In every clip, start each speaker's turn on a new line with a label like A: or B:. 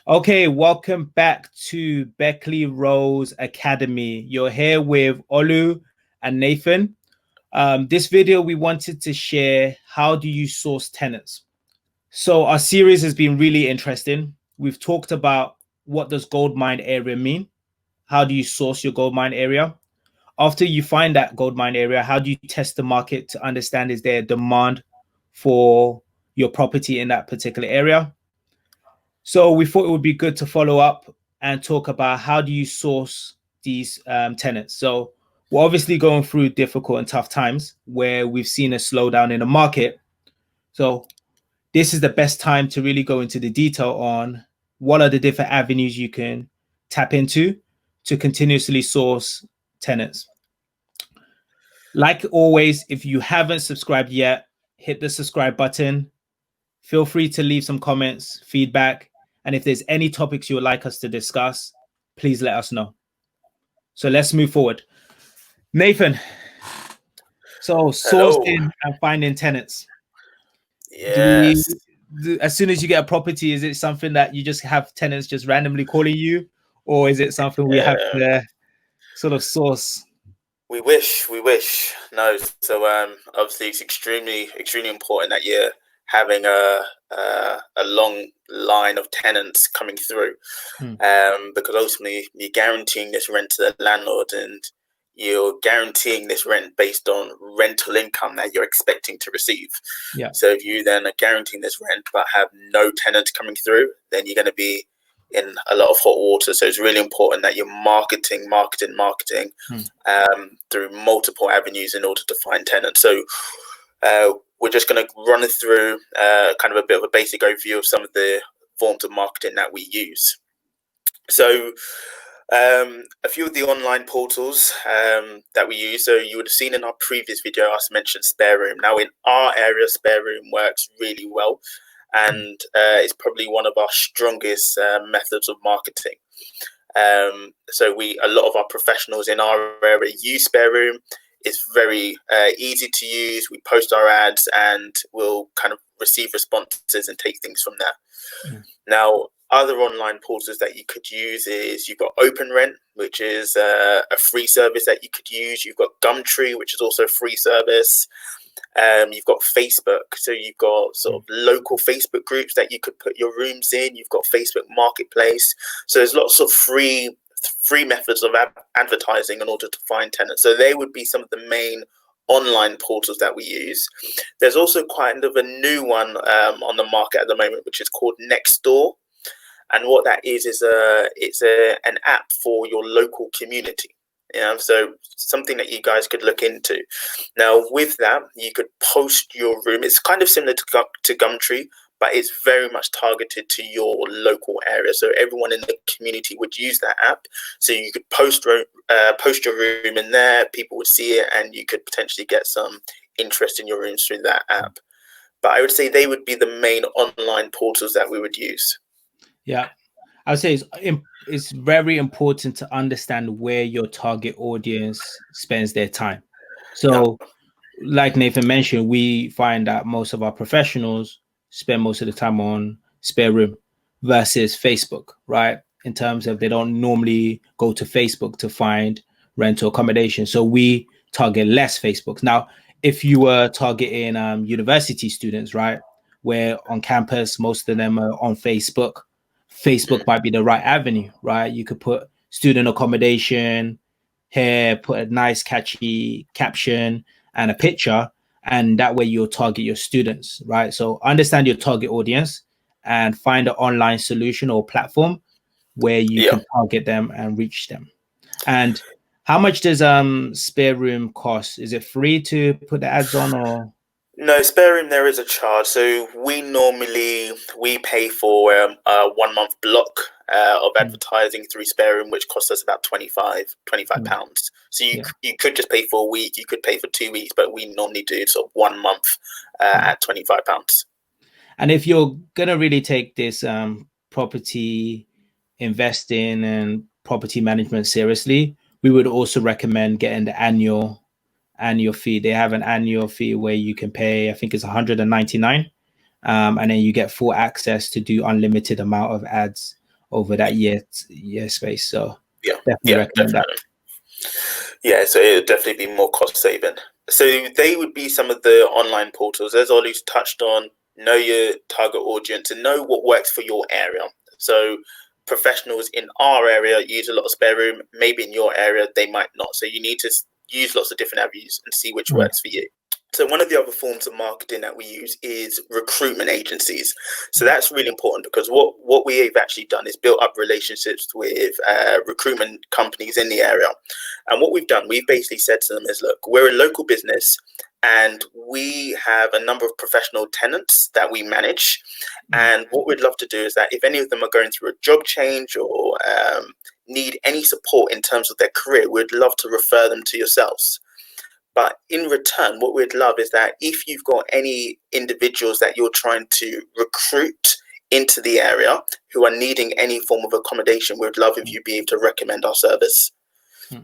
A: Okay, welcome back to Beckley Rose Academy. You're here with Olu and Nathan. This video, we wanted to share how do you source tenants. So our series has been really interesting. We've talked about what does Goldmine Area mean? How do you source your Goldmine Area? After you find that Goldmine Area, how do you test the market to understand is there a demand for your property in that particular area? So we thought it would be good to follow up and talk about how do you source these tenants. So we're obviously going through difficult and tough times where we've seen a slowdown in the market. So this is the best time to really go into the detail on what are the different avenues you can tap into to continuously source tenants. Like always, if you haven't subscribed yet, hit the subscribe button. Feel free to leave some comments, feedback, and if there's any topics you would like us to discuss, please let us know. So let's move forward. Nathan, so sourcing and finding tenants.
B: Yes.
A: As soon as you get a property, is it something that you just have tenants just randomly calling you, or is it something we have to sort of source?
B: We wish. No, so obviously it's extremely important that you're having a long line of tenants coming through, because ultimately you're guaranteeing this rent to the landlord, and you're guaranteeing this rent based on rental income that you're expecting to receive.
A: Yeah.
B: So if you then are guaranteeing this rent but have no tenants coming through, then you're going to be in a lot of hot water. So it's really important that you're marketing through multiple avenues in order to find tenants. So we're just going to run through kind of a bit of a basic overview of some of the forms of marketing that we use. So a few of the online portals that we use. So you would have seen in our previous video, I mentioned Spareroom. Now in our area, Spareroom works really well, and it's probably one of our strongest methods of marketing. So a lot of our professionals in our area use Spareroom. It's very easy to use. We post our ads and we'll kind of receive responses and take things from there. Now, other online portals that you could use is you've got Open Rent, which is a free service that you could use. You've got Gumtree, which is also a free service. You've got Facebook, so you've got sort of local Facebook groups that you could put your rooms in. You've got Facebook Marketplace. So there's lots of free methods of advertising in order to find tenants. So they would be some of the main online portals that we use. There's also kind of a new one on the market at the moment, which is called Nextdoor. And what that is it's an app for your local community. So something that you guys could look into. Now, with that, you could post your room. It's kind of similar to Gumtree, but it's very much targeted to your local area. So everyone in the community would use that app. So you could post your room in there. People would see it, and you could potentially get some interest in your rooms through that app. But I would say they would be the main online portals that we would use.
A: Yeah, I would say it's very important to understand where your target audience spends their time. So, like Nathan mentioned, we find that most of our professionals spend most of the time on Spareroom versus Facebook, right? In terms of they don't normally go to Facebook to find rental accommodation. So we target less Facebook. Now, if you were targeting university students, right, where on campus, most of them are on Facebook might be the right avenue, right? You could put student accommodation here, put a nice catchy caption and a picture, and that way you'll target your students, right? So understand your target audience and find an online solution or platform where you can target them and reach them. And how much does Spareroom cost? Is it free to put the ads on, or?
B: No, Spareroom, there is a charge. So we pay for a 1 month block of advertising through Spareroom, which costs us about £25. So you could just pay for a week, you could pay for 2 weeks, but we normally do sort of 1 month at £25.
A: And if you're gonna really take this property investing and property management seriously, we would also recommend getting the annual fee. They have an annual fee where you can pay, I think it's 199, and then you get full access to do unlimited amount of ads over that year space. So
B: Yeah,
A: definitely
B: yeah,
A: recommend that.
B: definitely. Yeah, so it would definitely be more cost saving. So they would be some of the online portals, as Olu's touched on. Know your target audience and know what works for your area. So professionals in our area use a lot of Spareroom. Maybe in your area they might not. So you need to use lots of different avenues and see which works for you. So one of the other forms of marketing that we use is recruitment agencies. So that's really important because what we have actually done is built up relationships with recruitment companies in the area. And what we've done, we've basically said to them is, look, we're a local business and we have a number of professional tenants that we manage. And what we'd love to do is that if any of them are going through a job change or need any support in terms of their career, we'd love to refer them to yourselves. But in return, what we'd love is that if you've got any individuals that you're trying to recruit into the area who are needing any form of accommodation, we'd love if you'd be able to recommend our service.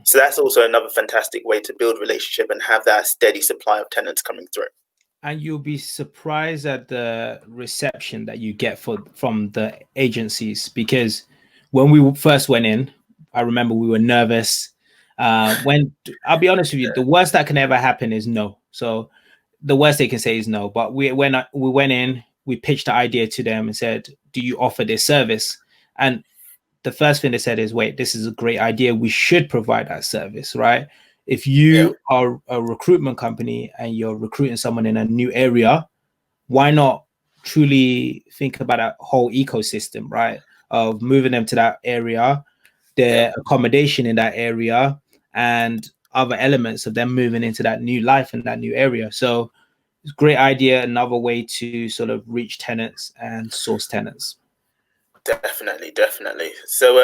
B: So that's also another fantastic way to build relationship and have that steady supply of tenants coming through.
A: And you'll be surprised at the reception that you get from the agencies, because when we first went in, I remember we were nervous. When I'll be honest with you, the worst that can ever happen is no. So the worst they can say is no. But we went in, we pitched the idea to them and said, "Do you offer this service?" And the first thing they said is, "Wait, this is a great idea. We should provide that service, right? If you are a recruitment company and you're recruiting someone in a new area, why not truly think about that whole ecosystem, right? Of moving them to that area, their accommodation in that area, and other elements of them moving into that new life in that new area." So it's a great idea, another way to sort of reach tenants and source tenants.
B: Definitely. So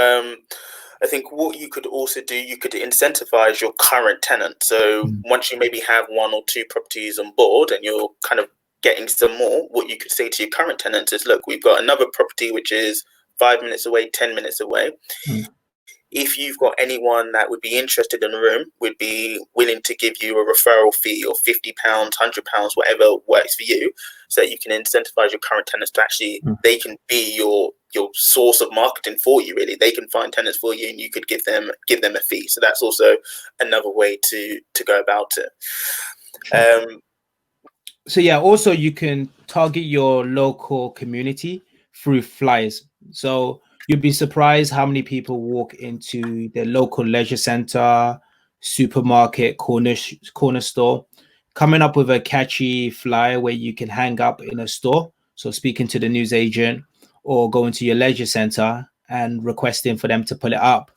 B: I think what you could also do, you could incentivize your current tenant. So once you maybe have 1 or 2 properties on board and you're kind of getting some more, what you could say to your current tenants is, look, we've got another property which is 5 minutes away, 10 minutes away. If you've got anyone that would be interested in a room, we'd be willing to give you a referral fee of £50, £100, whatever works for you, so that you can incentivize your current tenants to actually, they can be your source of marketing for you, really. They can find tenants for you and you could give them a fee. So that's also another way to go about it.
A: So yeah, also you can target your local community through flyers. So you'd be surprised how many people walk into their local leisure center, supermarket, corner store, coming up with a catchy flyer where you can hang up in a store. So speaking to the news agent or going to your leisure center and requesting for them to put it up.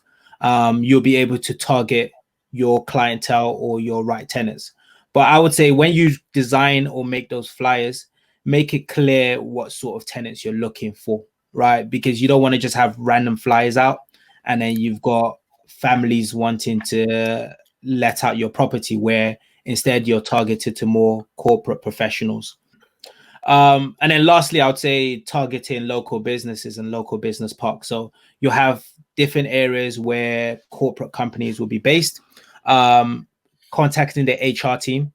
A: You'll be able to target your clientele or your right tenants. But I would say when you design or make those flyers, make it clear what sort of tenants you're looking for, right? Because you don't want to just have random flyers out and then you've got families wanting to let out your property, where instead you're targeted to more corporate professionals. And then lastly, I would say targeting local businesses and local business parks. So you'll have different areas where corporate companies will be based. Contacting the HR team,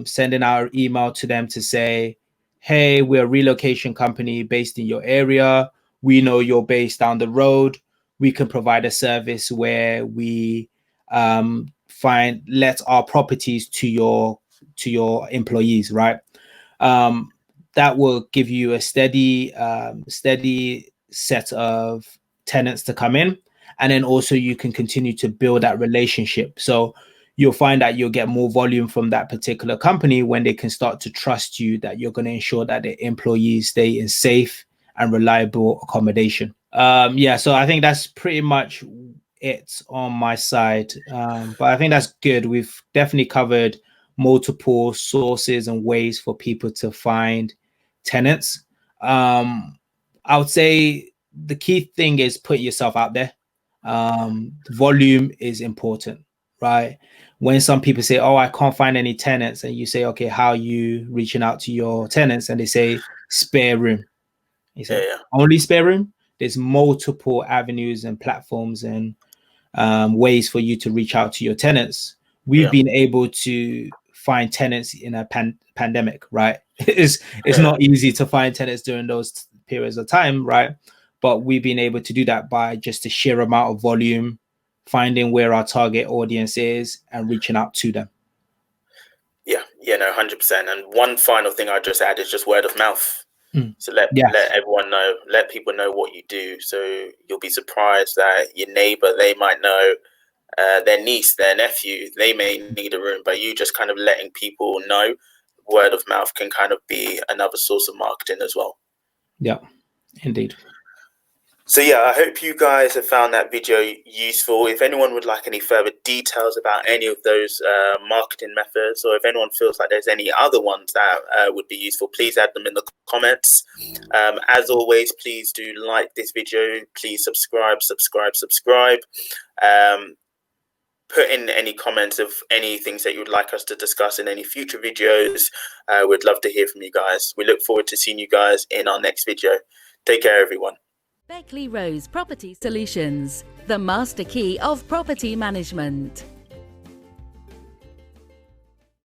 A: sending our email to them to say, hey, we're a relocation company based in your area. We know you're based down the road. We can provide a service where we let our properties to your employees, right? That will give you a steady set of tenants to come in. And then also you can continue to build that relationship. So you'll find that you'll get more volume from that particular company when they can start to trust you that you're going to ensure that their employees stay in safe and reliable accommodation. So I think that's pretty much it on my side. But I think that's good. We've definitely covered multiple sources and ways for people to find tenants. I would say the key thing is put yourself out there. Volume is important, right? When some people say, oh, I can't find any tenants, and you say, okay, how are you reaching out to your tenants? And they say Spareroom. You say only Spareroom? There's multiple avenues and platforms and ways for you to reach out to your tenants. We've been able to find tenants in a pandemic, right? It's not easy to find tenants during those periods of time, right? but we've been able to do that by just the sheer amount of volume, finding where our target audience is and reaching out to them.
B: Yeah, no, 100%. And one final thing I'd just add is just word of mouth. So let everyone know, let people know what you do. So you'll be surprised that your neighbor, they might know, their niece, their nephew, they may need a room, but you just kind of letting people know, word of mouth can kind of be another source of marketing as well.
A: Yeah, indeed.
B: So yeah, I hope you guys have found that video useful. If anyone would like any further details about any of those marketing methods, or if anyone feels like there's any other ones that would be useful, please add them in the comments. As always, please do like this video. Please subscribe. Put in any comments of any things that you would like us to discuss in any future videos. We'd love to hear from you guys. We look forward to seeing you guys in our next video. Take care, everyone.
C: Beckley Rose Property Solutions, the master key of property management.